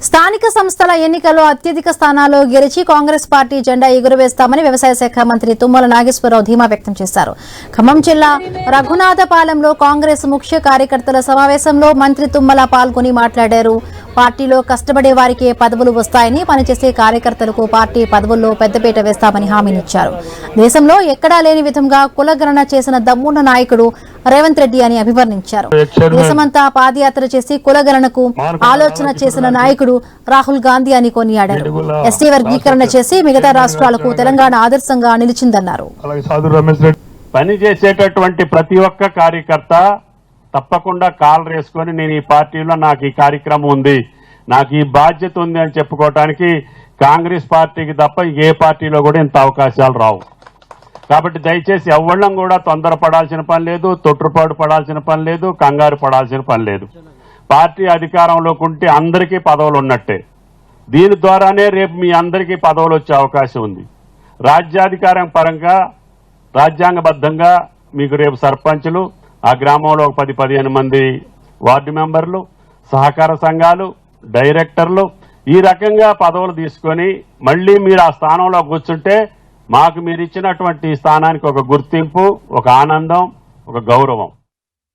స్థానిక సంస్థల ఎన్నికల్లో అత్యధిక స్థానాల్లో గెలిచి కాంగ్రెస్ పార్టీ జెండా ఎగురవేస్తామని వ్యవసాయ శాఖ మంత్రి తుమ్మల నాగేశ్వరరావు ధీమా వ్యక్తం చేశారు. ఖమ్మం జిల్లా రఘునాథపాలెంలో కాంగ్రెస్ ముఖ్య కార్యకర్తల సమావేశంలో మంత్రి తుమ్మల పాల్గొని మాట్లాడారు. పార్టీలో కష్టపడే వారికే పదవులు వస్తాయని, పనిచేసే కార్యకర్తలకు పార్టీ పదవుల్లో పెద్దపీట వేస్తామని హామీనిచ్చారు. దేశంలో ఎక్కడా లేని విధంగా కులగణన చేసిన దమ్మున్న నాయకుడు రేవంత్ రెడ్డి అని అభివర్ణించారు. దేశమంతా పాదయాత్ర చేసి కులగణనకు ఆలోచన చేసిన నాయకుడు రాహుల్ గాంధీ అని కొనియాడారు. ఎస్టీ వర్గీకరణ చేసి మిగతా రాష్ట్రాలకు తెలంగాణ ఆదర్శంగా నిలిచిందన్నారు. పనిచేసేటటువంటి ప్రతి ఒక్క కార్యకర్త తప్పకుండా కాల్ రేసుకొని నేను ఈ పార్టీలో నాకు ఈ కార్యక్రమం ఉంది, నాకు ఈ బాధ్యత ఉంది అని చెప్పుకోవటానికి కాంగ్రెస్ పార్టీకి తప్ప ఏ పార్టీలో కూడా ఇంత అవకాశాలు రావు. కాబట్టి దయచేసి ఎవ్వళ్ళం కూడా తొందరపడాల్సిన పని లేదు, తొట్టుపాటు పడాల్సిన పని లేదు, కంగారు పడాల్సిన పని లేదు. పార్టీ అధికారంలోకి ఉంటే అందరికీ పదవులు ఉన్నట్టే. దీని ద్వారానే రేపు మీ అందరికీ పదవులు వచ్చే అవకాశం ఉంది. రాజ్యాధికారం పరంగా రాజ్యాంగబద్ధంగా మీకు రేపు సర్పంచులు, ఆ గ్రామంలో 10-15 మంది వార్డు మెంబర్లు, సహకార సంఘాలు, డైరెక్టర్లు ఈ రకంగా పదవులు తీసుకొని మళ్ళీ మీరు ఆ స్థానంలో కూర్చుంటే మాకు మీరు ఇచ్చినటువంటి స్థానానికి ఒక గుర్తింపు, ఒక ఆనందం, ఒక గౌరవం.